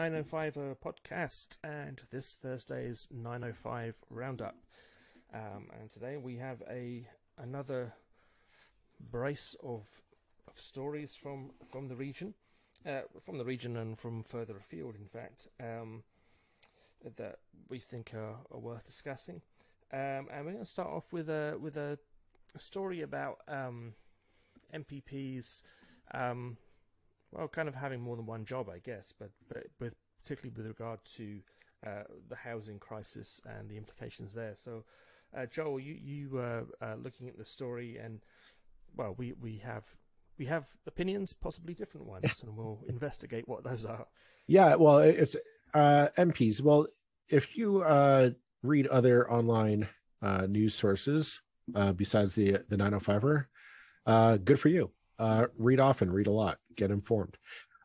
905 podcast, and this Thursday's 905 roundup. And today we have another brace of stories from the region, and from further afield, in fact, that we think are worth discussing. And we're going to start off with a story about MPPs. Well, kind of having more than one job, I guess, but particularly with regard to the housing crisis and the implications there. So, Joel, you were looking at the story, and well, we have opinions, possibly different ones, and we'll investigate what those are. Yeah, well, it's MPs. Well, if you read other online news sources besides the 905er, good for you. Read often, read a lot, get informed.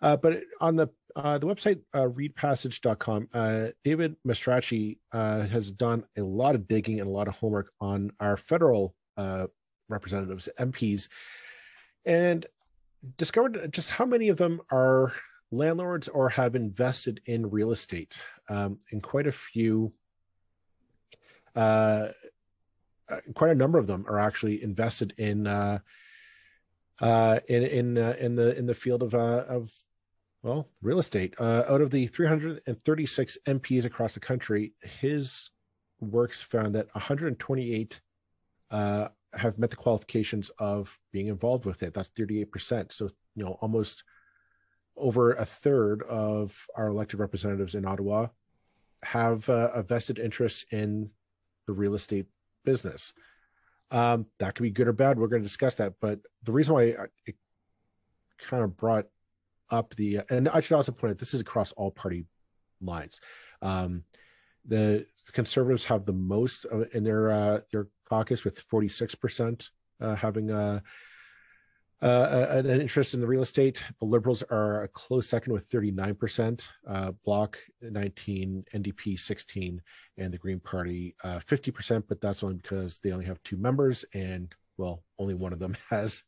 But on the website readpassage.com, Davide Mastracci has done a lot of digging and a lot of homework on our federal representatives, MPs, and discovered just how many of them are landlords or have invested in real estate. And quite a few, quite a number of them are actually invested in the field of real estate. Out of the 336 MPs across the country, his works found that 128 have met the qualifications of being involved with it. That's 38%. So almost over a third of our elected representatives in Ottawa have a vested interest in the real estate business. That could be good or bad. We're going to discuss that. But the reason why it kind of brought up and I should also point out, this is across all party lines. The Conservatives have the most in their caucus, with 46% having an interest in the real estate. The Liberals are a close second with 39%, Bloc 19, NDP 16, and the Green Party 50%, but that's only because they only have two members, and only one of them has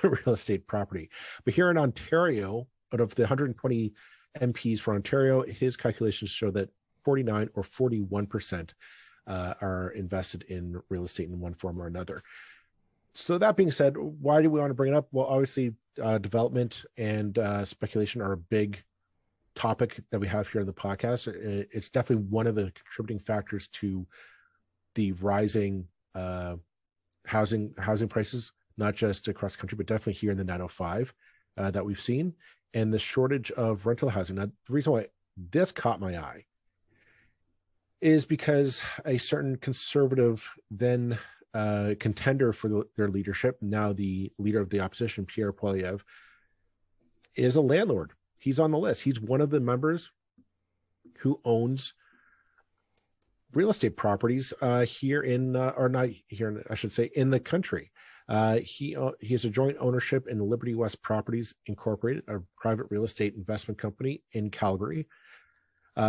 real estate property. But here in Ontario, out of the 120 MPs for Ontario, his calculations show that 49 or 41% are invested in real estate in one form or another. So that being said, why do we want to bring it up? Well, obviously, development and speculation are a big topic that we have here on the podcast. It's definitely one of the contributing factors to the rising housing prices, not just across the country, but definitely here in the 905 that we've seen, and the shortage of rental housing. Now, the reason why this caught my eye is because a certain conservative then contender for their leadership, now the leader of the opposition, Pierre Poilievre, is a landlord. He's on the list. He's one of the members who owns real estate properties here in, or not here, I should say, in the country. He has a joint ownership in Liberty West Properties Incorporated, a private real estate investment company in Calgary.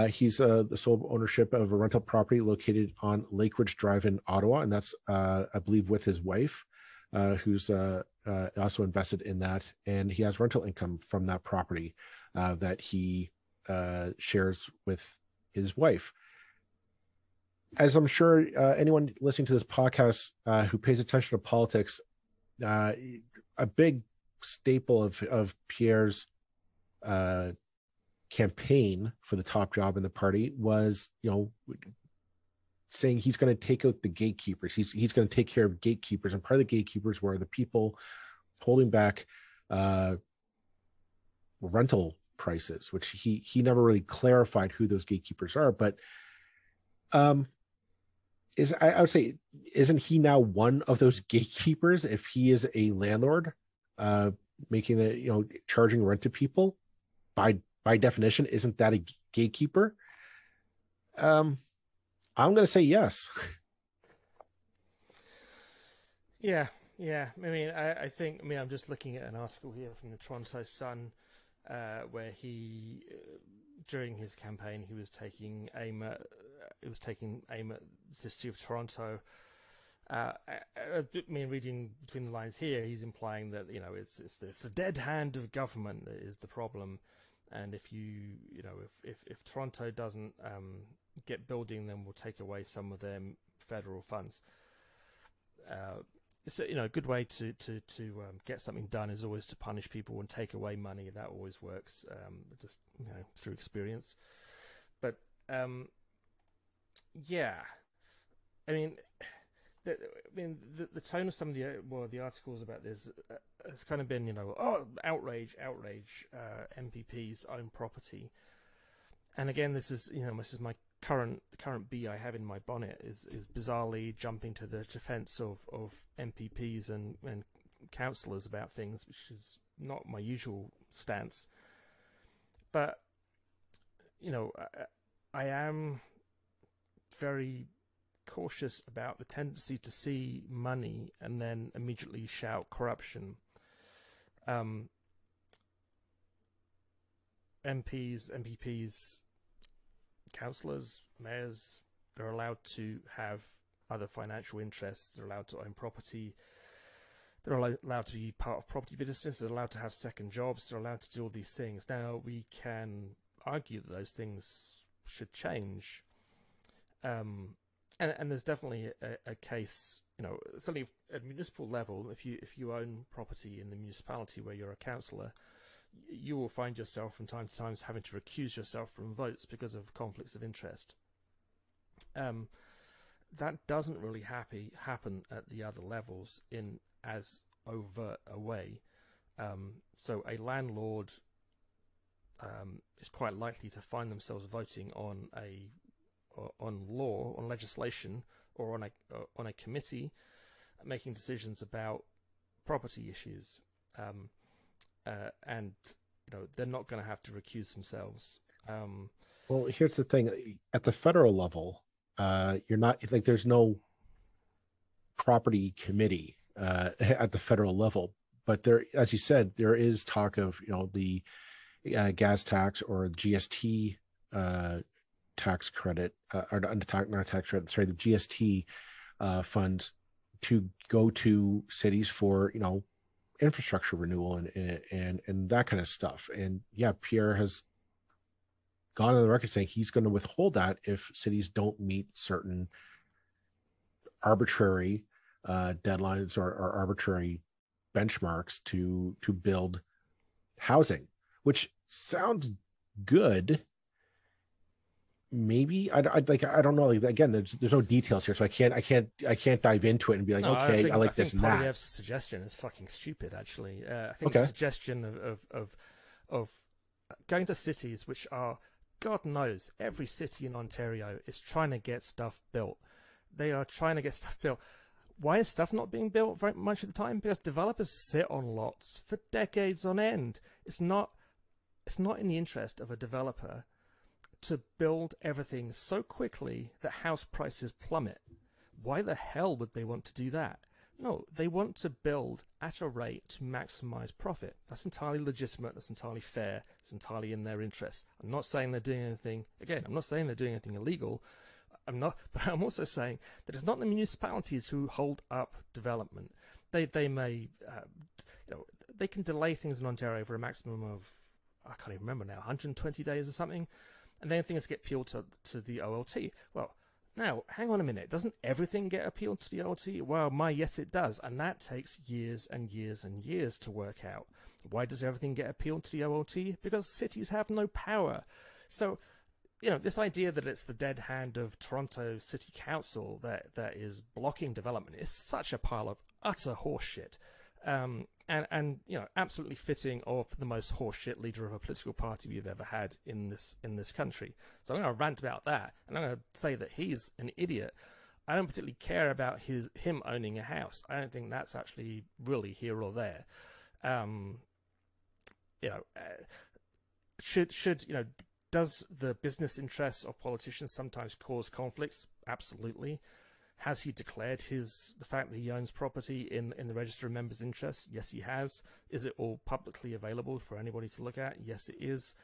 He's the sole ownership of a rental property located on Lake Ridge Drive in Ottawa, and that's, I believe, with his wife, who's also invested in that, and he has rental income from that property that he shares with his wife. As I'm sure anyone listening to this podcast who pays attention to politics, a big staple of Pierre's campaign for the top job in the party was, saying he's going to take out the gatekeepers. He's going to take care of gatekeepers, and part of the gatekeepers were the people holding back rental prices, which he never really clarified who those gatekeepers are. But I would say, isn't he now one of those gatekeepers if he is a landlord, making charging rent to people? By definition, isn't that a gatekeeper? I'm going to say yes. Yeah. I mean, I think, I'm just looking at an article here from the Toronto Sun, where he, during his campaign, he was taking aim at the city of Toronto. Reading between the lines here, he's implying that it's the dead hand of government that is the problem. and if if Toronto doesn't get building, then we'll take away some of their federal funds. It's a good way to get something done is always to punish people and take away money. That always works, just through experience. But yeah, I mean, the tone of some of the articles about this has kind of been outrage, MPPs own property, and again this is my current bee I have in my bonnet is bizarrely jumping to the defense of MPPs and councillors about things, which is not my usual stance. But I am very cautious about the tendency to see money and then immediately shout corruption. MPPs, councillors, mayors, they're allowed to have other financial interests. They're allowed to own property. They're allowed to be part of property businesses. They're allowed to have second jobs. They're allowed to do all these things. Now, we can argue that those things should change. And there's definitely a case, certainly at municipal level, if you own property in the municipality where you're a councillor, you will find yourself from time to time having to recuse yourself from votes because of conflicts of interest. That doesn't really happen at the other levels in as overt a way. So a landlord is quite likely to find themselves voting on legislation, or on a committee, making decisions about property issues, and they're not going to have to recuse themselves. Well, here's the thing: at the federal level, you're not there's no property committee at the federal level, but there, as you said, there is talk of the gas tax or GST tax credit, or not tax credit, sorry, the GST funds to go to cities for infrastructure renewal and that kind of stuff. And yeah, Pierre has gone on the record saying he's going to withhold that if cities don't meet certain arbitrary deadlines or arbitrary benchmarks to build housing, which sounds good. Maybe I don't know. Again, there's no details here, so I can't dive into it and be like, okay, I like this and that. Poilievre's suggestion is fucking stupid. Actually, I think the suggestion of going to cities which are, God knows, every city in Ontario is trying to get stuff built. They are trying to get stuff built. Why is stuff not being built very much of the time? Because developers sit on lots for decades on end. It's not in the interest of a developer to build everything so quickly that house prices plummet. Why the hell would they want to do that? No, they want to build at a rate to maximize profit. That's entirely legitimate. That's entirely fair. It's entirely in their interest. I'm not saying they're doing anything, again, I'm not saying they're doing anything illegal. But I'm also saying that it's not the municipalities who hold up development. They may, they can delay things in Ontario for a maximum of, I can't even remember now, 120 days or something. And then things get appealed to the OLT. Well, now, hang on a minute. Doesn't everything get appealed to the OLT? Well, yes, it does. And that takes years and years and years to work out. Why does everything get appealed to the OLT? Because cities have no power. So, this idea that it's the dead hand of Toronto City Council that is blocking development is such a pile of utter horseshit. And absolutely fitting of the most horseshit leader of a political party we've ever had in this country. So I'm going to rant about that, and I'm going to say that he's an idiot. I don't particularly care about him owning a house. I don't think that's actually really here or there. Does the business interests of politicians sometimes cause conflicts? Absolutely. Has he declared the fact that he owns property in the Register of Members' Interest? Yes, he has. Is it all publicly available for anybody to look at? Yes, it is.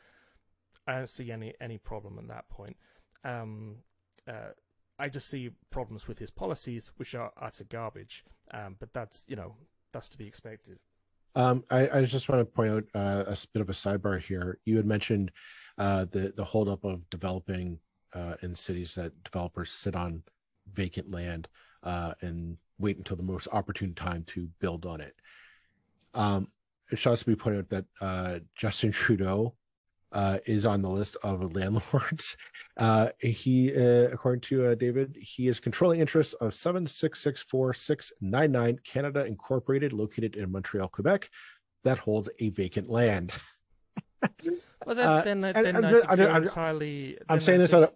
I don't see any problem at that point. I just see problems with his policies, which are utter garbage. But that's to be expected. I just want to point out bit of a sidebar here. You had mentioned the holdup of developing in cities, that developers sit on vacant land and wait until the most opportune time to build on it. It should also be pointed out that Justin Trudeau is on the list of landlords. According to David, he is controlling interests of 7664699 Canada Incorporated, located in Montreal, Quebec, that holds a vacant land. Well, then I'm saying this out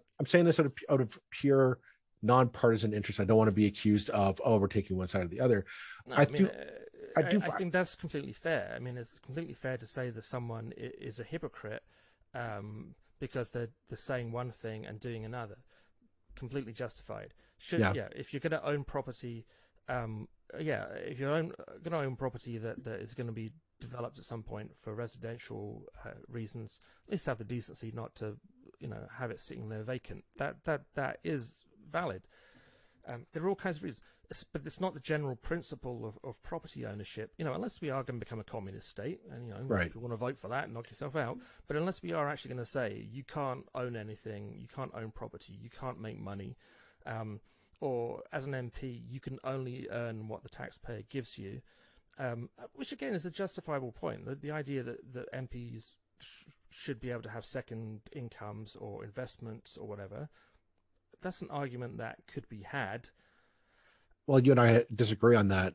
of pure nonpartisan interest. I don't want to be accused of, oh, we're taking one side or the other. No, I think that's completely fair. I mean, it's completely fair to say that someone is a hypocrite because they're saying one thing and doing another. Completely justified. If you're going to own property, if you're going to own property that is going to be developed at some point for residential reasons, at least have the decency not to, have it sitting there vacant. That is valid. There are all kinds of reasons, but it's not the general principle of property ownership. Unless we are going to become a communist state, and right. If you want to vote for that, knock yourself out. But unless we are actually going to say you can't own anything, you can't own property, you can't make money, or as an MP you can only earn what the taxpayer gives you, which again is a justifiable point. The idea that MPs should be able to have second incomes or investments or whatever. That's an argument that could be had. Well, you and I disagree on that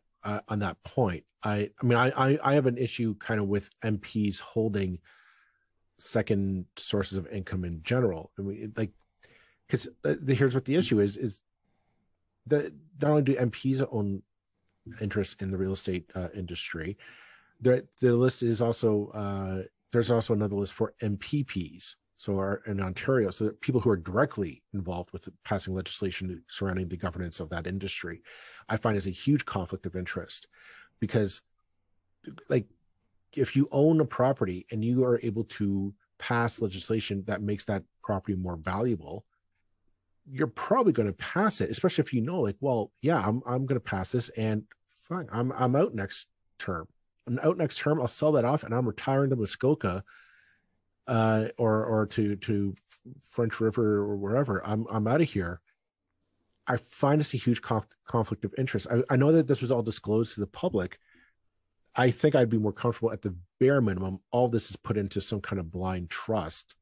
point. I mean, I have an issue kind of with MPs holding second sources of income in general. I mean, because here's what the issue is that not only do MPs own interest in the real estate industry, the list is also there's also another list for MPPs. So in Ontario, so people who are directly involved with passing legislation surrounding the governance of that industry, I find is a huge conflict of interest, because if you own a property and you are able to pass legislation that makes that property more valuable, you're probably going to pass it, especially if I'm going to pass this, and fine, I'm out next term. I'll sell that off and I'm retiring to Muskoka. Or to French River or wherever. I'm out of here. I find this a huge conflict of interest. I know that this was all disclosed to the public. I think I'd be more comfortable at the bare minimum. All this is put into some kind of blind trust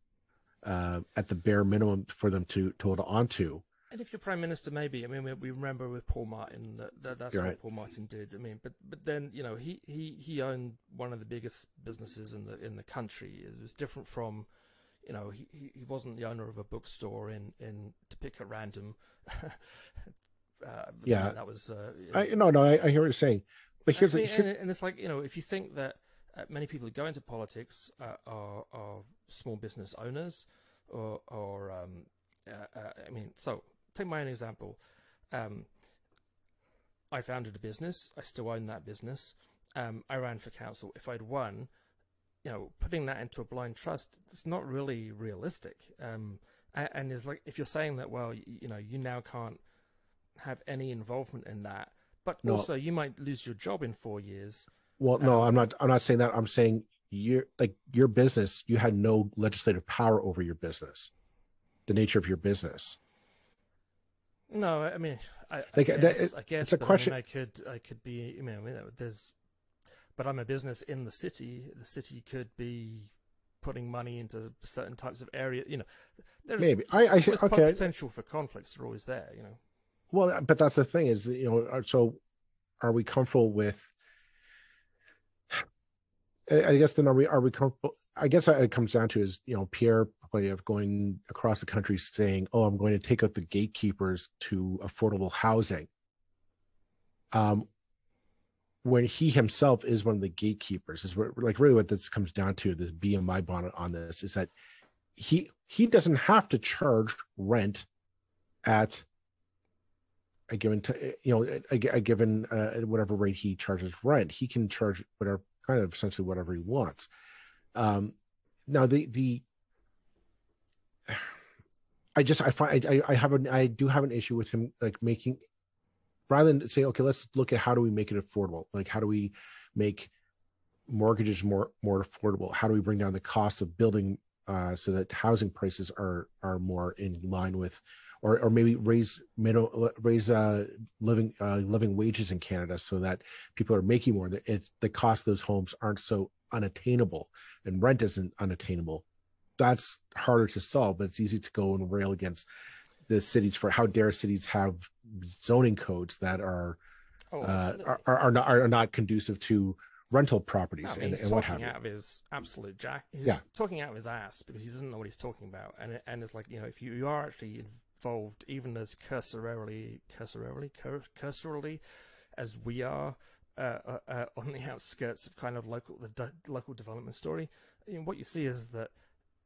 at the bare minimum for them to hold on to. And if you're Prime Minister, maybe. I mean, we remember with Paul Martin that's what right. Paul Martin did. I mean, but then he owned one of the biggest businesses in the country. It was different from, he wasn't the owner of a bookstore in to pick at random. That was. I hear what you're saying, but here's and it's like if you think that many people who go into politics are small business owners or so. Take my own example. I founded a business. I still own that business. I ran for council. If I'd won, putting that into a blind trust, it's not really realistic. And it's like, if you're saying that, well, you now can't have any involvement in that, but also you might lose your job in 4 years. Well, no, I'm not saying that. I'm saying your business, you had no legislative power over your business, the nature of your business. No, I mean, I guess it's a question. I could be. But I'm a business in the city. The city could be putting money into certain types of area. There's maybe potential for conflicts are always there. Well, but that's the thing is, so are we comfortable with? I guess then are we comfortable? I guess it comes down to is Pierre Poilievre going across the country saying, "Oh, I'm going to take out the gatekeepers to affordable housing," when he himself is one of the gatekeepers. Is really what this comes down to. This BMI bonnet on this is that he doesn't have to charge rent at a given whatever rate he charges rent. He can charge essentially whatever he wants. Now I do have an issue with him making, rather than say, okay, let's look at how do we make it affordable? How do we make mortgages more affordable? How do we bring down the cost of building so that housing prices are more in line with, or maybe raise living wages in Canada so that people are making more. The cost of those homes aren't so unattainable, and rent isn't unattainable. That's harder to solve, but it's easy to go and rail against the cities for how dare cities have zoning codes that are not conducive to rental properties. No, I mean, and what have talking you. out of his absolute jack. He's Yeah. talking out of his ass because he doesn't know what he's talking about, and it's like, you know, if you are actually involved, even as cursorily as we are on the outskirts of kind of local development story, you know, what you see is that,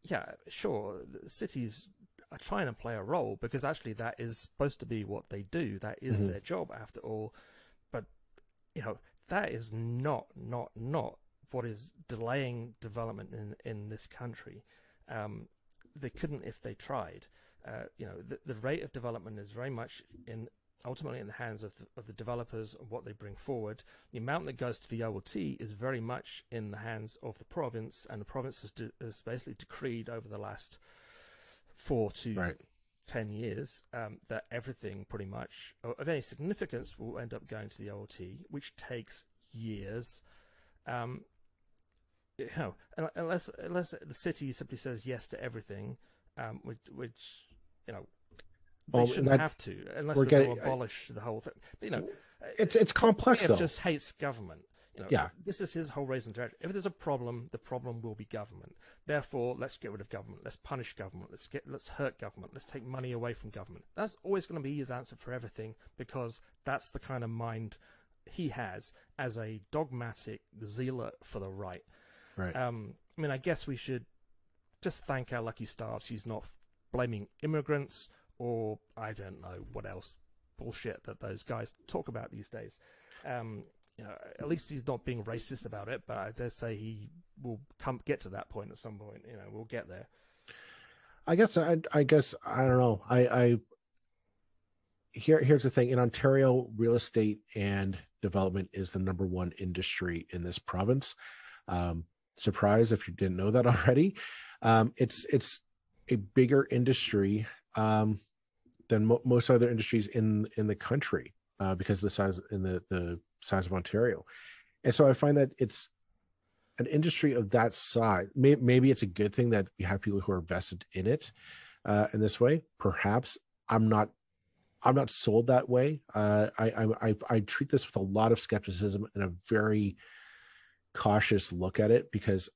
yeah, sure, the cities are trying to play a role because actually that is supposed to be what they do. That is their job after all. But, you know, that is not what is delaying development in this country. They couldn't if they tried. You know, the rate of development is very much ultimately in the hands of the developers and what they bring forward. The amount that goes to the OLT is very much in the hands of the province, and the province has basically decreed over the last 4 to 10 years that everything pretty much of any significance will end up going to the OLT, which takes years. You know, unless the city simply says yes to everything, which you know, they shouldn't have to, unless we're going to abolish the whole thing. But, you know, it's complex though. Just hates government. You know, yeah. This is his whole raison d'etre. If there's a problem, the problem will be government. Therefore, let's get rid of government. Let's punish government. Let's hurt government. Let's take money away from government. That's always going to be his answer for everything, because that's the kind of mind he has as a dogmatic zealot for the right. Right. I mean, I guess we should just thank our lucky stars he's not blaming immigrants or I don't know what else bullshit that those guys talk about these days. You know, at least he's not being racist about it, but I dare say he will get to that point at some point. You know, we'll get there. I guess I don't know. Here's the thing. In Ontario, real estate and development is the #1 industry in this province. Surprise if you didn't know that already. It's a bigger industry than most other industries in the country because of the size the size of Ontario. And so I find that it's an industry of that size. Maybe it's a good thing that we have people who are vested in it in this way. Perhaps I'm not sold that way. I treat this with a lot of skepticism and a very cautious look at it, because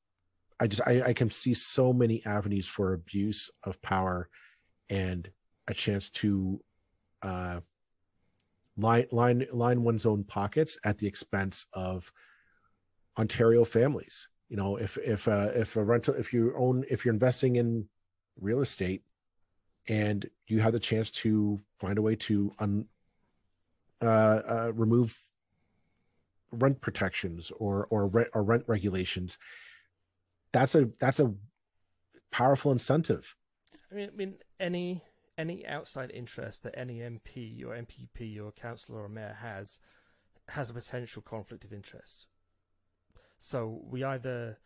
I can see so many avenues for abuse of power and a chance to line one's own pockets at the expense of Ontario families. You know, if you're investing in real estate and you have the chance to find a way to remove rent protections or rent regulations, that's a powerful incentive. I mean, any outside interest that any MP or MPP or councillor or mayor has a potential conflict of interest. So we either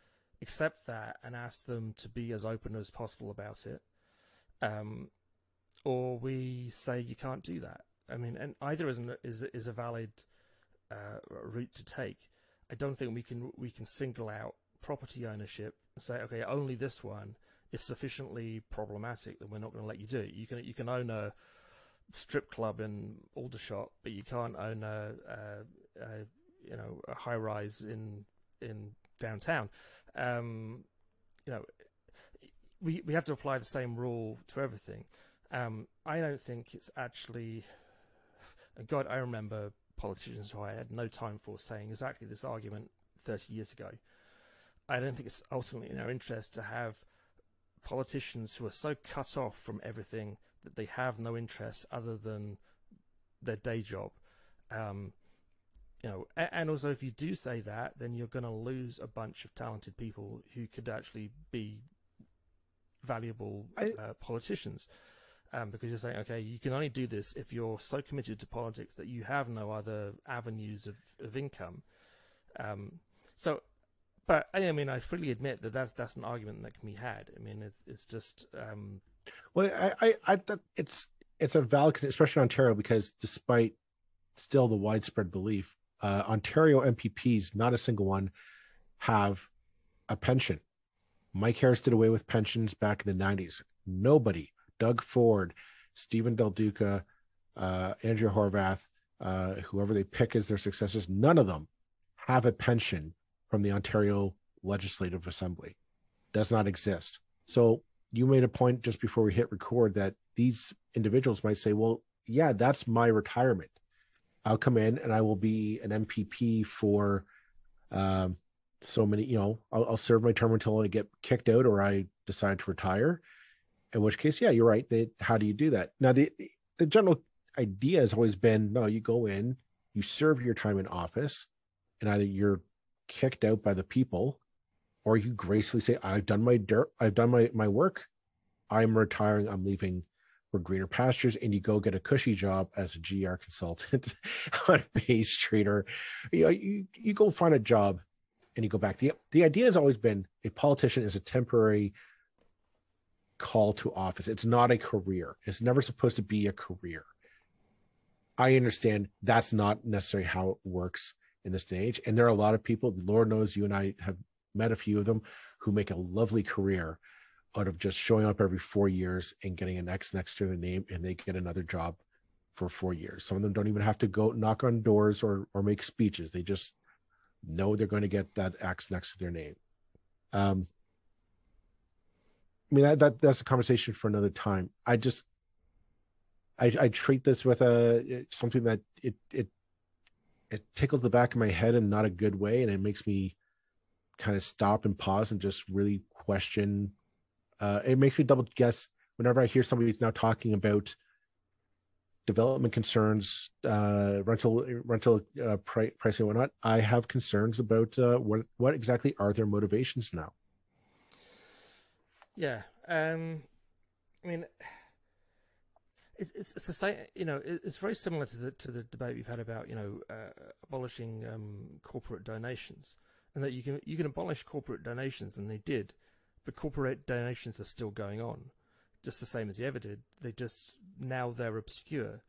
accept that and ask them to be as open as possible about it, or we say you can't do that. I mean, and either is a valid route to take. I don't think we can single out property ownership and say, okay, only this one is sufficiently problematic that we're not going to let you do it. You can own a strip club in Aldershot, but you can't own a high rise in downtown. You know, we have to apply the same rule to everything. I don't think it's actually. And God, I remember politicians who I had no time for saying exactly this argument 30 years ago. I don't think it's ultimately in our interest to have politicians who are so cut off from everything that they have no interest other than their day job. You know, and also if you do say that, then you're going to lose a bunch of talented people who could actually be valuable politicians. Because you're saying, okay, you can only do this if you're so committed to politics that you have no other avenues of income. So But I mean, I fully admit that that's an argument that can be had. I mean, it's just Well, it's a valid, especially in Ontario, because despite still the widespread belief, Ontario MPPs, not a single one, have a pension. Mike Harris did away with pensions back in the 90s. Nobody, Doug Ford, Stephen Del Duca, Andrea Horvath, whoever they pick as their successors, none of them have a pension from the Ontario Legislative Assembly. Does not exist. So you made a point just before we hit record that these individuals might say, well, yeah, that's my retirement. I'll come in and I will be an MPP for so many, I'll serve my term until I get kicked out or I decide to retire. In which case, yeah, you're right. How do you do that? Now, the general idea has always been, no, you go in, you serve your time in office, and either you're kicked out by the people, or you gracefully say, I've done my work, I'm retiring, I'm leaving for greener pastures, and you go get a cushy job as a GR consultant on Bay Street, or you go find a job and you go back. The idea has always been a politician is a temporary call to office. It's not a career. It's never supposed to be a career. I understand that's not necessarily how it works in this day and age. And there are a lot of people, Lord knows you and I have met a few of them, who make a lovely career out of just showing up every 4 years and getting an X next to their name, and they get another job for 4 years. Some of them don't even have to go knock on doors or make speeches. They just know they're going to get that X next to their name. I mean, that's a conversation for another time. I treat this with something that it tickles the back of my head in not a good way, and it makes me kind of stop and pause and just really question. It makes me double guess whenever I hear somebody who's now talking about development concerns, rental pricing and whatnot. I have concerns about what exactly are their motivations now. Yeah, I mean, it's the same. It's very similar to the debate we've had about abolishing corporate donations, and that you can abolish corporate donations, and they did, but corporate donations are still going on, just the same as you ever did. Now they're obscure,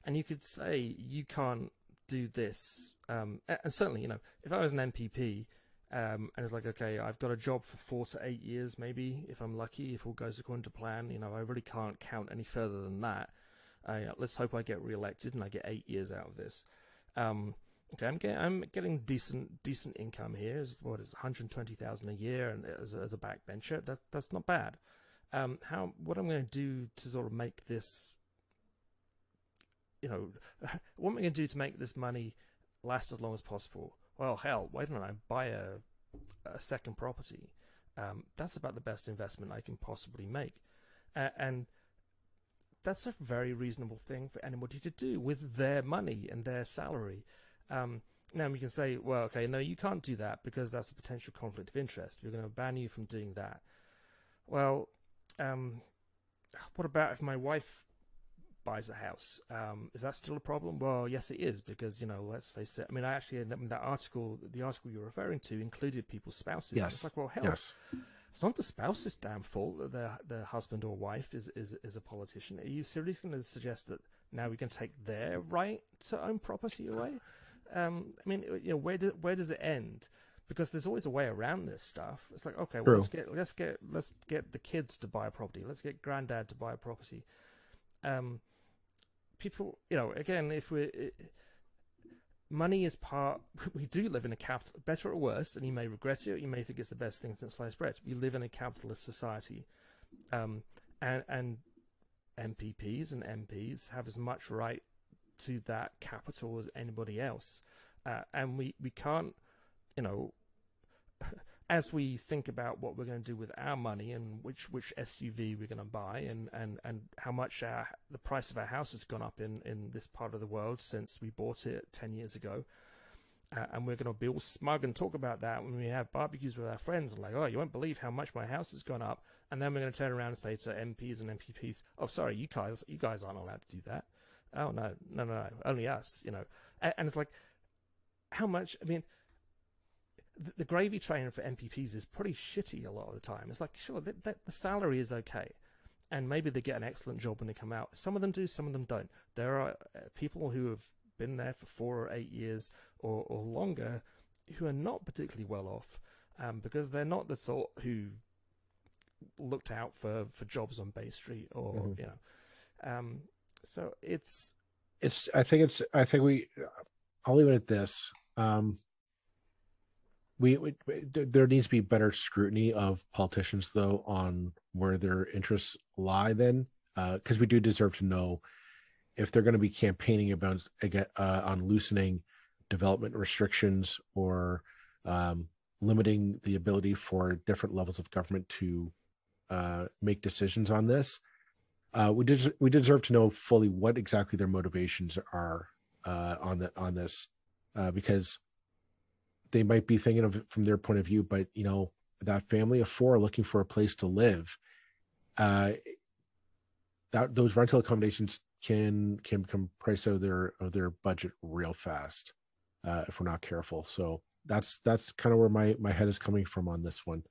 and you could say you can't do this. And certainly, if I was an MPP. And it's like, okay, I've got a job for 4 to 8 years, maybe, if I'm lucky, if all goes according to plan. I really can't count any further than that. Let's hope I get re-elected and I get 8 years out of this. Okay, I'm getting decent income here. What is $120,000 a year, and as a backbencher, that's not bad. What I'm going to do to sort of make this, what am I going to do to make this money last as long as possible? Well, hell, why don't I buy a second property? That's about the best investment I can possibly make. And that's a very reasonable thing for anybody to do with their money and their salary. Now, we can say, well, okay, no, you can't do that because that's a potential conflict of interest. We're going to ban you from doing that. Well, what about if my wife buys a house? Is that still a problem? Well, yes, it is, because let's face it. I mean, the article you're referring to included people's spouses. Yes. It's like, well, hell, yes. It's not the spouse's damn fault that their husband or wife is a politician. Are you seriously going to suggest that now we can take their right to own property away? I mean, where does it end? Because there's always a way around this stuff. It's like, okay, well, let's get the kids to buy a property. Let's get granddad to buy a property. People, again, money is part. We do live in a capital, better or worse, and you may regret it. You may think it's the best thing since sliced bread. We live in a capitalist society, and MPPs and MPs have as much right to that capital as anybody else, and we can't, as we think about what we're going to do with our money and which SUV we're going to buy and how much the price of our house has gone up in this part of the world since we bought it 10 years ago, and we're going to be all smug and talk about that when we have barbecues with our friends, and like, oh, you won't believe how much my house has gone up, and then we're going to turn around and say to MPs and MPPs, oh, sorry, you guys aren't allowed to do that. Oh, no, only us, and it's like, how much, I mean, the gravy train for MPPs is pretty shitty a lot of the time. It's like, sure, the salary is okay, and maybe they get an excellent job when they come out. Some of them do, some of them don't. There are people who have been there for 4 or 8 years or longer who are not particularly well off, because they're not the sort who looked out for jobs on Bay Street or you know. So I think I'll leave it at this. There needs to be better scrutiny of politicians, though, on where their interests lie. Then, because we do deserve to know if they're going to be campaigning about on loosening development restrictions or limiting the ability for different levels of government to make decisions on this. We deserve to know fully what exactly their motivations are on this, because they might be thinking of it from their point of view, but you know, that family of 4 looking for a place to live, that those rental accommodations can become price out of their budget real fast if we're not careful. So that's kind of where my head is coming from on this one.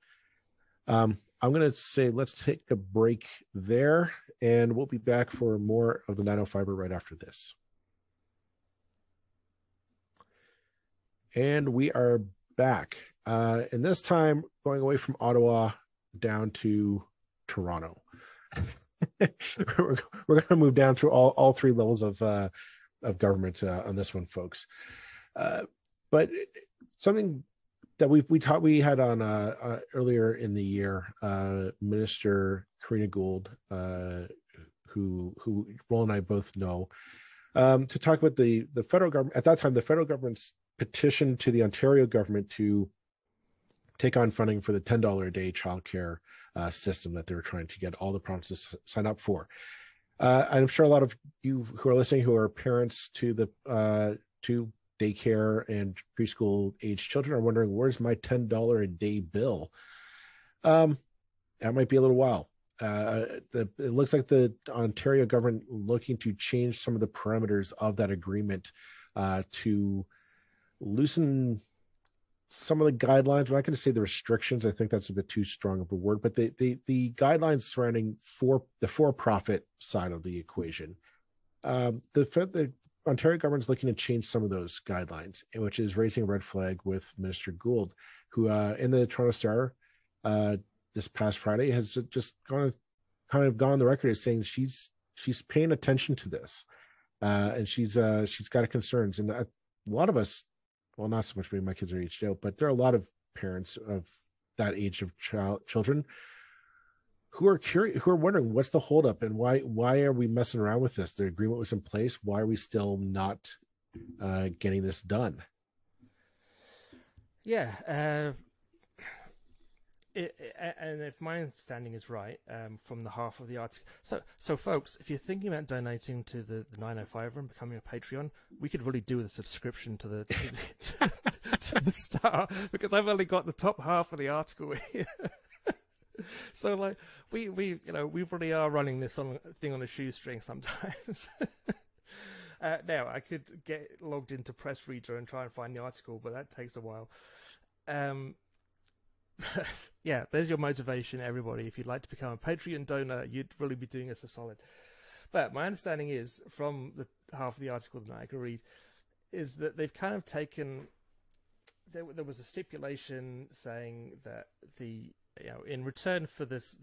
I'm going to say let's take a break there, and we'll be back for more of the 905 right after this. And we are back. And this time going away from Ottawa down to Toronto. We're going to move down through all 3 levels of government on this one, folks. But something that we had on earlier in the year, Minister Karina Gould, who Roland and I both know, to talk about the federal government. At that time, the federal government's petition to the Ontario government to take on funding for the $10 a day childcare system that they were trying to get all the provinces to sign up for. I'm sure a lot of you who are listening who are parents to the to daycare and preschool age children are wondering, where's my $10 a day bill? That might be a little while. It looks like the Ontario government looking to change some of the parameters of that agreement to loosen some of the guidelines. I'm not going to say the restrictions. I think that's a bit too strong of a word, but the guidelines surrounding the for-profit side of the equation. The Ontario government's looking to change some of those guidelines, which is raising a red flag with Minister Gould, who in the Toronto Star this past Friday has just gone on the record as saying she's paying attention to this, and she's got concerns. And a lot of us, well, not so much maybe my kids are aged out, but there are a lot of parents of that age of children who are curious, who are wondering what's the holdup and why are we messing around with this? The agreement was in place. Why are we still not getting this done? Yeah, and if my understanding is right, from the half of the article, so folks, if you're thinking about donating to the 905 and becoming a Patreon, we could really do with a subscription to the to the Star, because I've only got the top half of the article here. So like we really are running this thing on a shoestring sometimes. Now I could get logged into Press Reader and try and find the article, but that takes a while. Yeah, there's your motivation, everybody. If you'd like to become a Patreon donor, you'd really be doing us a solid. But my understanding is, from the half of the article that I could read, is that they've kind of taken. There was a stipulation saying that in return for this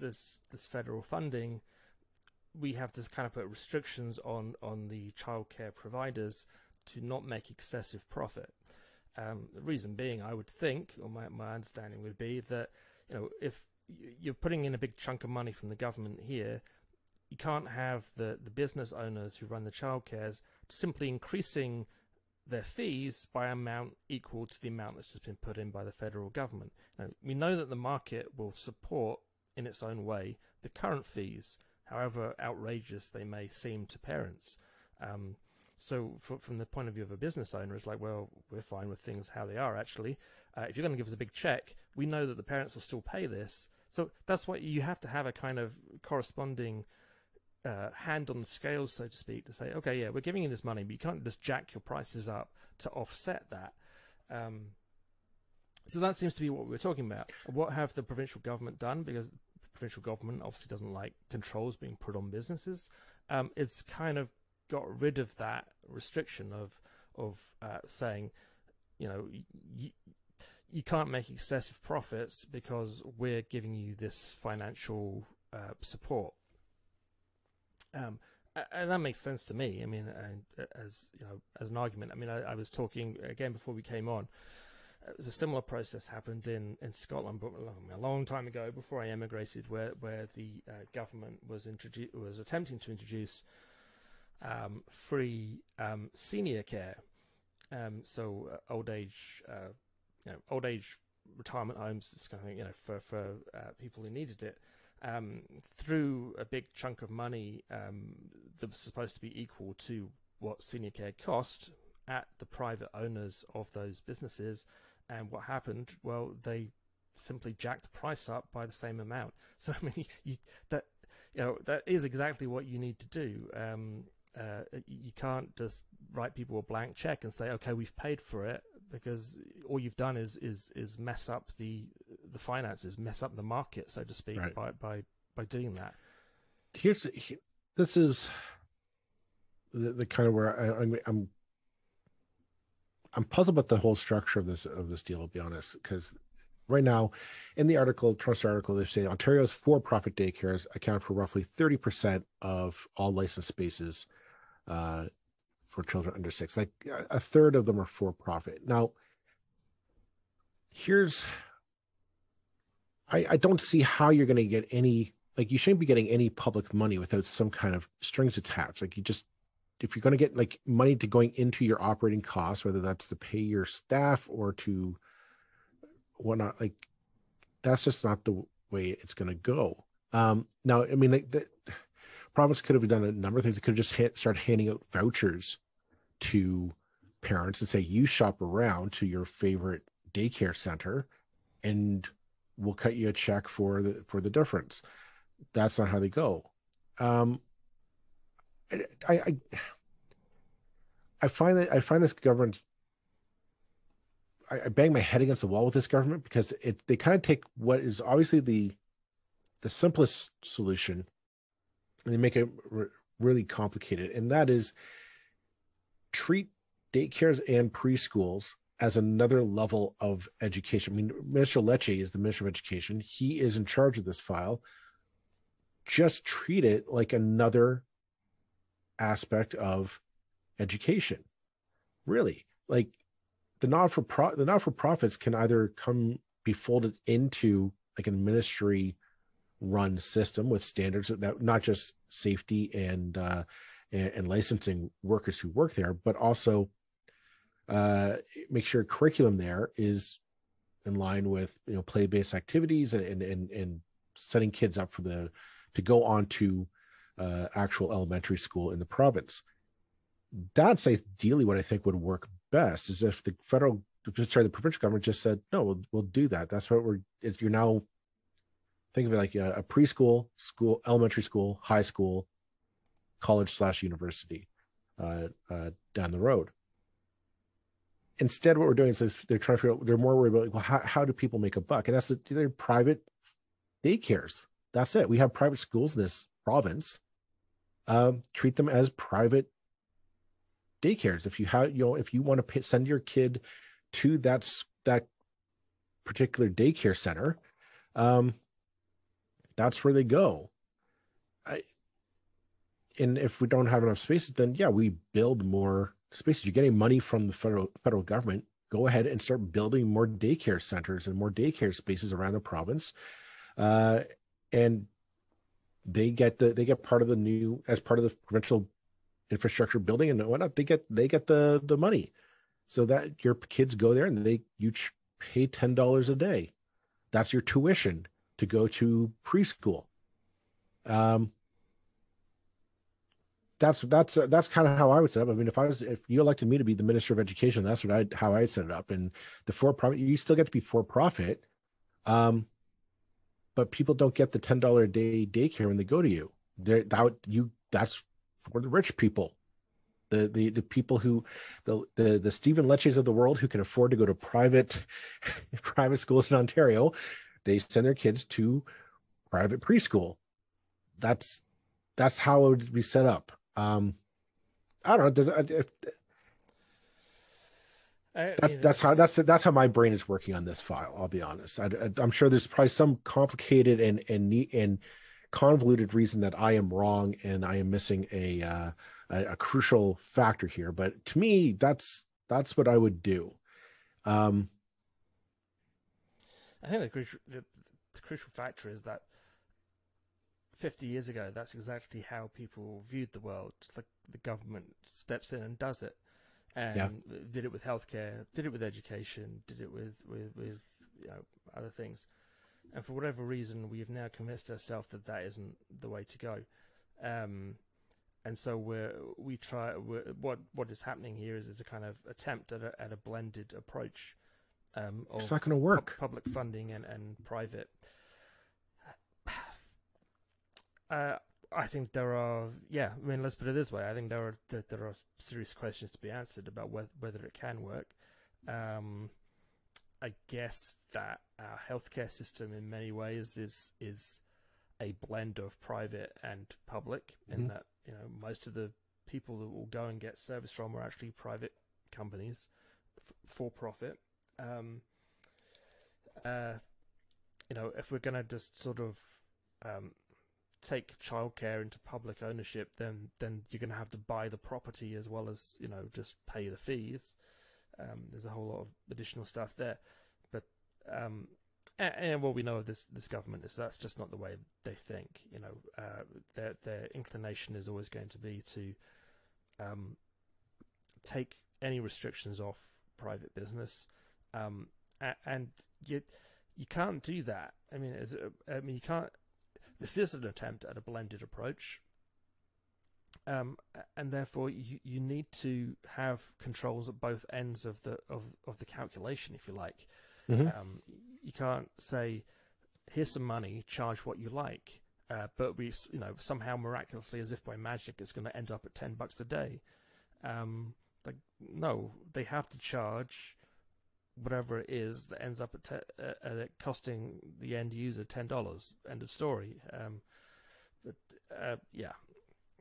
federal funding, we have to kind of put restrictions on the childcare providers to not make excessive profit. The reason being, I would think, or my understanding would be that, if you're putting in a big chunk of money from the government here, you can't have the business owners who run the childcares simply increasing their fees by an amount equal to the amount that's just been put in by the federal government. Now, we know that the market will support, in its own way, the current fees, however outrageous they may seem to parents. So from the point of view of a business owner, it's like, well, we're fine with things how they are, actually. If you're going to give us a big check, we know that the parents will still pay this. So that's why you have to have a kind of corresponding hand on the scales, so to speak, to say, okay, yeah, we're giving you this money, but you can't just jack your prices up to offset that. So that seems to be what we're talking about. What have the provincial government done? Because the provincial government obviously doesn't like controls being put on businesses. It's kind of got rid of that restriction of saying, you know, you can't make excessive profits because we're giving you this financial support. And that makes sense to me. I mean, as you know, as an argument. I mean, I was talking again before we came on. It was a similar process happened in Scotland, but a long time ago, before I emigrated, where the government was attempting to introduce free senior care, so old age retirement homes, this kind of thing, for people who needed it, through a big chunk of money that was supposed to be equal to what senior care cost at the private owners of those businesses. And what happened? Well, they simply jacked the price up by the same amount. So I mean, that is exactly what you need to do. You can't just write people a blank check and say, okay, we've paid for it, because all you've done is mess up the finances, mess up the market, so to speak, right, by doing that. This is the kind of where I'm puzzled about the whole structure of this deal, to be honest, because right now in the Trust article, they say Ontario's for-profit daycares account for roughly 30% of all licensed spaces for children under 6. Like a third of them are for-profit. Now, I don't see how you're going to get any, like, you shouldn't be getting any public money without some kind of strings attached. Like, if you're going to get like money to going into your operating costs, whether that's to pay your staff or to whatnot, like, that's just not the way it's going to go. Now, I mean, like, the province could have done a number of things. It could have just start handing out vouchers to parents and say, you shop around to your favorite daycare center and we'll cut you a check for the difference. That's not how they go. I find this government, I bang my head against the wall with this government, because they kind of take what is obviously the simplest solution and they make it really complicated, and that is treat daycares and preschools as another level of education. I mean, Minister Lecce is the Minister of Education. He is in charge of this file. Just treat it like another aspect of education. Really, like the not-for-profits can either be folded into like a ministry run system with standards that not just safety and licensing workers who work there, but also make sure curriculum there is in line with play-based activities and setting kids up to go on to actual elementary school in the province. That's ideally what I think would work best, is if the provincial government just said, no, we'll do that. That's what you're now, think of it like a preschool, school, elementary school, high school, college/university down the road. Instead, what we're doing is they're trying to figure out, they're more worried about, well, how do people make a buck? And they're private daycares. That's it. We have private schools in this province. Treat them as private daycares. If you want to send your kid to that particular daycare center, that's where they go. And if we don't have enough spaces, then yeah, we build more spaces. You're getting money from the federal government. Go ahead and start building more daycare centers and more daycare spaces around the province, and they get part of as part of the provincial infrastructure building and whatnot. They get the money, so that your kids go there and you pay $10 a day. That's your tuition to go to preschool. That's kind of how I would set up. I mean, if you elected me to be the Minister of Education, that's how I'd set it up. And the for-profit, you still get to be for-profit, but people don't get the $10 a day daycare when they go to you. That's for the rich people. The people who the Stephen Leches of the world who can afford to go to private schools in Ontario, they send their kids to private preschool. That's how it would be set up. I don't know. That's how my brain is working on this file. I'll be honest. I'm sure there's probably some complicated and convoluted reason that I am wrong and I am missing a crucial factor here. But to me, that's what I would do. I think the crucial factor is that 50 years ago, that's exactly how people viewed the world. Just like the government steps in and does it, and did it with healthcare, did it with education, did it with other things. And for whatever reason, we have now convinced ourselves that that isn't the way to go. And so what is happening here is a kind of attempt at a blended approach. It's not going to work. Public funding and private. I think there are, let's put it this way. I think there are serious questions to be answered about whether it can work. I guess that our healthcare system in many ways is a blend of private and public, in that most of the people that will go and get service from are actually private companies, for profit. If we're going to just sort of take childcare into public ownership, then you're going to have to buy the property as well as just pay the fees. There's a whole lot of additional stuff there, but and what we know of this government is that's just not the way they think. Their inclination is always going to be to take any restrictions off private business, and you can't do that. You can't. This is an attempt at a blended approach, and therefore you need to have controls at both ends of the calculation, if you like. You can't say, here's some money, charge what you like, but we somehow miraculously, as if by magic, it's going to end up at $10 a day. No, they have to charge whatever it is that ends up at costing the end user $10. End of story.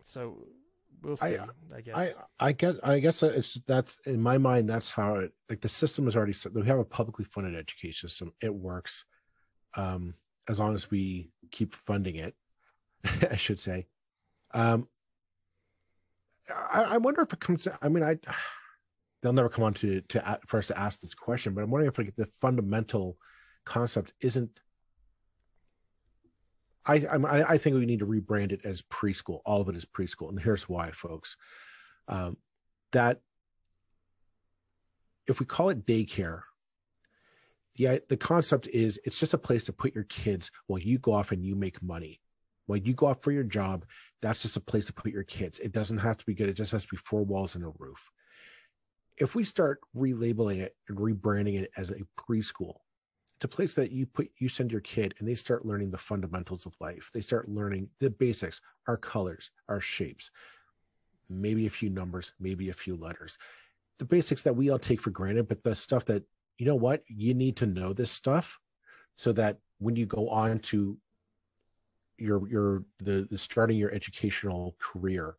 So we'll see. I guess that's in my mind. That's how it. Like, the system is already set. We have a publicly funded education system. It works, as long as we keep funding it. I should say. I wonder if it comes. They'll never come on for us to ask this question, but I'm wondering if the fundamental concept isn't. I think we need to rebrand it as preschool. All of it is preschool, and here's why, folks. That if we call it daycare, the concept is it's just a place to put your kids while you go off and you make money. While you go off for your job, that's just a place to put your kids. It doesn't have to be good. It just has to be four walls and a roof. If we start relabeling it and rebranding it as a preschool, it's a place that you send your kid and they start learning the fundamentals of life. They start learning the basics, our colors, our shapes, maybe a few numbers, maybe a few letters, the basics that we all take for granted, but the stuff that, you need to know this stuff so that when you go on to the starting your educational career,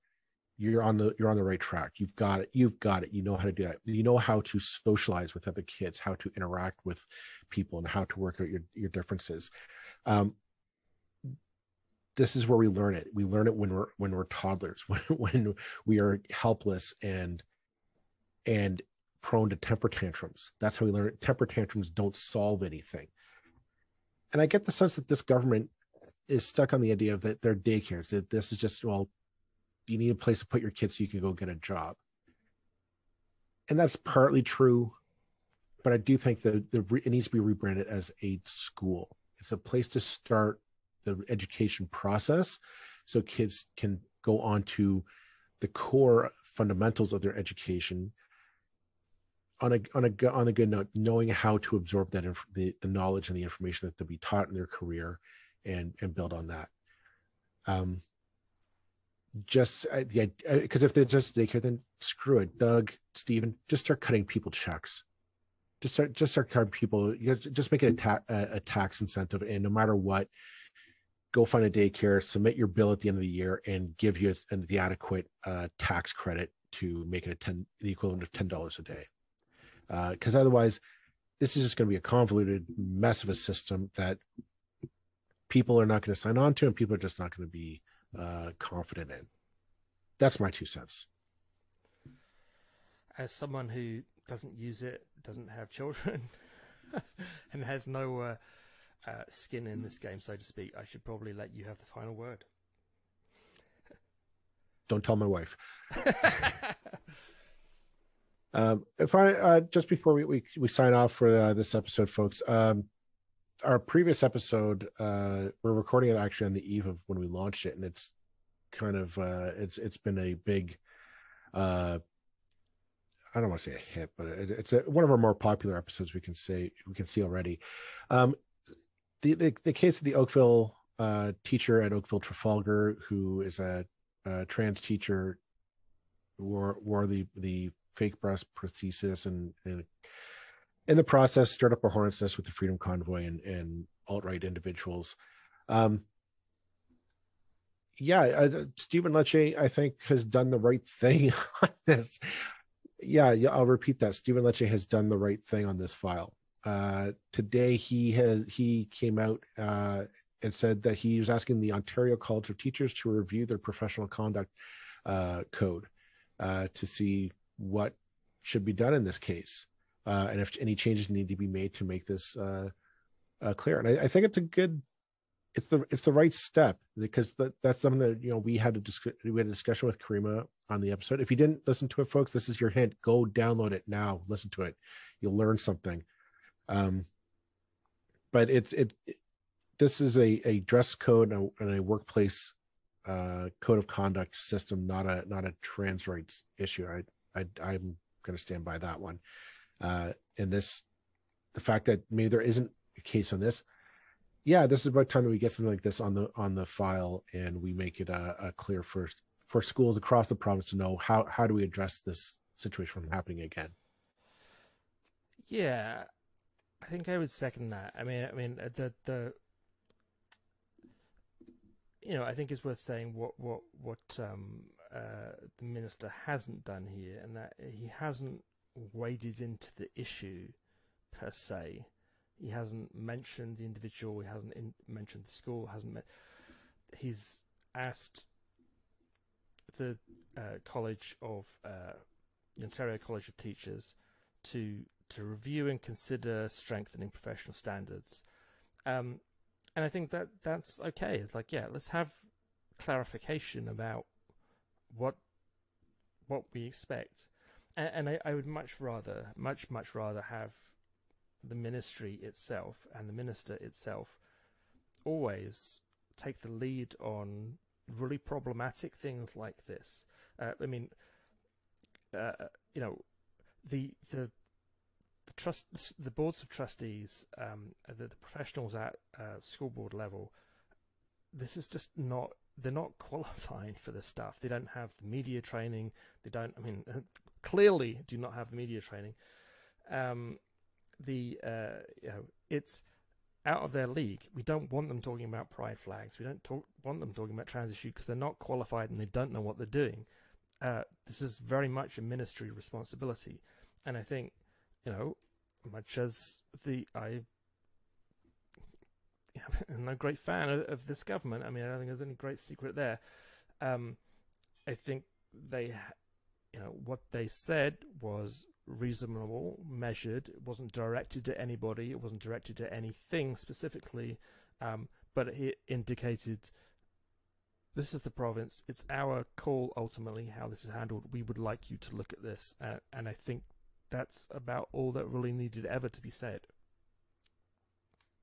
you're on the right track. You've got it. You know how to do that. You know how to socialize with other kids, how to interact with people, and how to work out your differences. This is where we learn it. We learn it when we're toddlers, when we are helpless and prone to temper tantrums. That's how we learn it. Temper tantrums don't solve anything. And I get the sense that this government is stuck on the idea of that they're daycares, that this is just, you need a place to put your kids so you can go get a job. And that's partly true, but I do think that it needs to be rebranded as a school. It's a place to start the education process so kids can go on to the core fundamentals of their education on a good note, knowing how to absorb that the knowledge and the information that they'll be taught in their career and build on that. just yeah, because if they're just daycare, then screw it. Doug, Steven, just start cutting people checks. Just start cutting people. Just make it a tax incentive, and no matter what, go find a daycare, submit your bill at the end of the year, and give you the adequate tax credit to make it the equivalent of $10 a day. Because otherwise, this is just going to be a convoluted mess of a system that people are not going to sign on to, and people are just not going to be confident in. That's my 2 cents. As someone who doesn't use it, doesn't have children, and has no skin in this game, so to speak, I should probably let you have the final word. Don't tell my wife. If I just before we sign off for this episode, folks, our previous episode, we're recording it actually on the eve of when we launched it, and it's kind of it's been a big I don't want to say a hit, but it's one of our more popular episodes we can see already. The case of the Oakville teacher at Oakville Trafalgar, who is a trans teacher, wore the fake breast prosthesis, and in the process stirred up a hornet's nest with the Freedom Convoy and alt-right individuals. Stephen Lecce, I think, has done the right thing on this. Yeah, I'll repeat that. Stephen Lecce has done the right thing on this file. Today, he came out and said that he was asking the Ontario College of Teachers to review their professional conduct code to see what should be done in this case, and if any changes need to be made to make this clear. And I think it's the right step, because that's something that we had a discussion with Karima on the episode. If you didn't listen to it, folks, this is your hint. Go download it now. Listen to it. You'll learn something. But this is a dress code and a workplace code of conduct system, not a trans rights issue. I'm going to stand by that one. And the fact that maybe there isn't a case on this. Yeah, this is about time that we get something like this on the file, and we make it a clear for schools across the province to know how do we address this situation from happening again. Yeah, I think I would second that. I mean, I think it's worth saying what the minister hasn't done here, and that he hasn't waded into the issue per se. He hasn't mentioned the individual. He hasn't mentioned the school. He's asked the Ontario College of Teachers to review and consider strengthening professional standards, and I think that's okay. It's like, yeah, let's have clarification about what we expect, and I would much rather have the ministry itself and the minister itself always take the lead on really problematic things like this. The boards of trustees, the professionals at school board level, this is just not. They're not qualified for this stuff. They don't have the media training. They don't. Clearly do not have the media training. It's out of their league. We don't want them talking about pride flags. We don't want them talking about trans issues, because they're not qualified and they don't know what they're doing. This is very much a ministry responsibility, and I think, much as I'm a great fan of this government. I mean, I don't think there's any great secret there. I think they, what they said was reasonable, measured. It wasn't directed at anybody. It wasn't directed at anything specifically, but it indicated this is the province. It's our call ultimately how this is handled. We would like you to look at this, and I think that's about all that really needed ever to be said.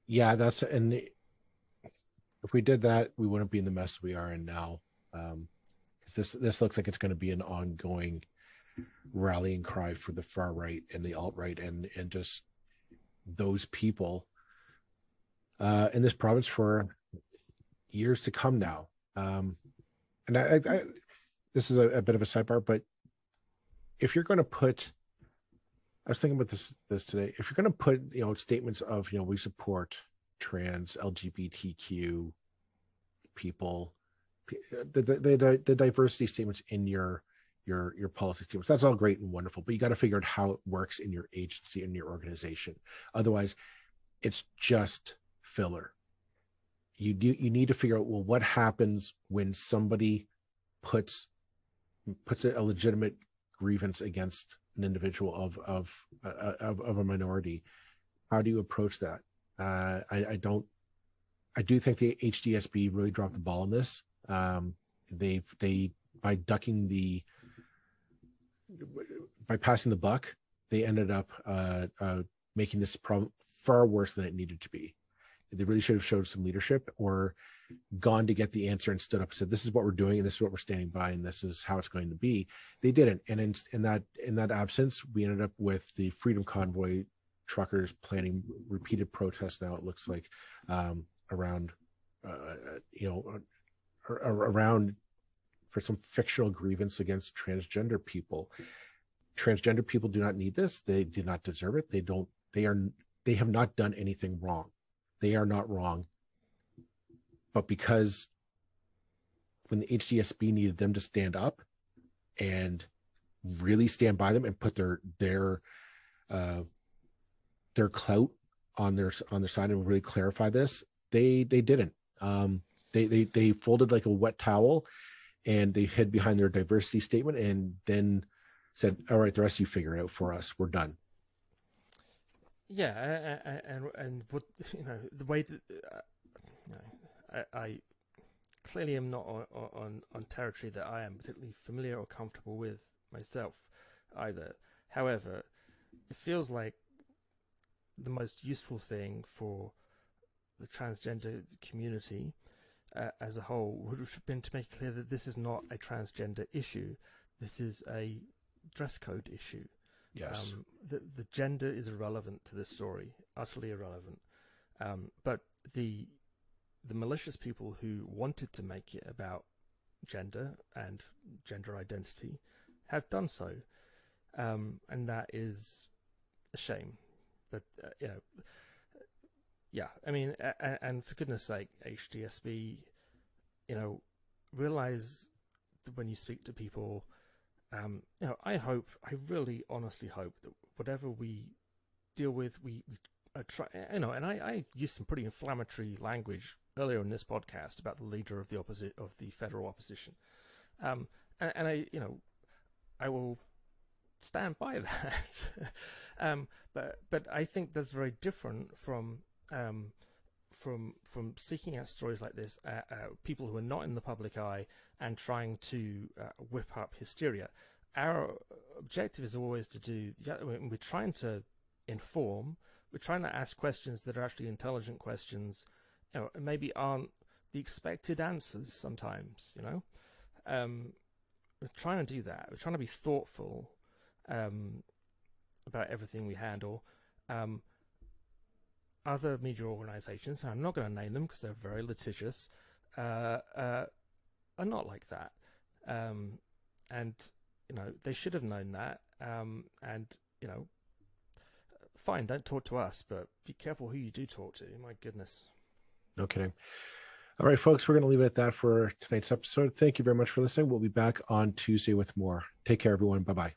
Yeah, and if we did that, we wouldn't be in the mess we are in now. This looks like it's going to be an ongoing rallying cry for the far right and the alt-right and just those people in this province for years to come now. and I this is a bit of a sidebar, but if you're going to put, I was thinking about this today. If you're going to put, statements of, we support trans, LGBTQ people, the diversity statements in your policy statements, that's all great and wonderful, but you got to figure out how it works in your agency and your organization. Otherwise, it's just filler. You need to figure out, well, what happens when somebody puts a legitimate grievance against an individual of a minority. How do you approach that? I do think the HDSB really dropped the ball on this. They by passing the buck, they ended up making this problem far worse than it needed to be. They really should have showed some leadership, or gone to get the answer and stood up and said, this is what we're doing, and this is what we're standing by, and this is how it's going to be. They didn't. And in that absence, we ended up with the Freedom Convoy truckers planning repeated protests. Now it looks like around for some fictional grievance against transgender people. Transgender people do not need this. They do not deserve it. They have not done anything wrong. They are not wrong. But because when the HDSB needed them to stand up and really stand by them and put their clout on their side and really clarify this, they didn't. They folded like a wet towel, and they hid behind their diversity statement and then said, all right, the rest of you figure it out for us. We're done. Yeah, and what the way that I clearly am not on territory that I am particularly familiar or comfortable with myself either. However, it feels like the most useful thing for the transgender community as a whole would have been to make clear that this is not a transgender issue. This is a dress code issue. Yes. The gender is irrelevant to this story, utterly irrelevant. But the malicious people who wanted to make it about gender and gender identity have done so, and that is a shame. But yeah, I mean, and for goodness sake, HDSB, realize that when you speak to people, I really honestly hope that whatever we deal with, we try, and I used some pretty inflammatory language earlier in this podcast about the leader of the federal opposition, and I will stand by that. But I think that's very different from seeking out stories like this, people who are not in the public eye and trying to whip up hysteria. Our objective is always we're trying to inform, we're trying to ask questions that are actually intelligent questions, maybe aren't the expected answers sometimes, we're trying to do that. We're trying to be thoughtful about everything we handle. Other media organizations, and I'm not going to name them because they're very litigious, are not like that. And they should have known that. And fine, don't talk to us, but be careful who you do talk to. My goodness. No kidding. All right, folks, we're going to leave it at that for tonight's episode. Thank you very much for listening. We'll be back on Tuesday with more. Take care, everyone. Bye-bye.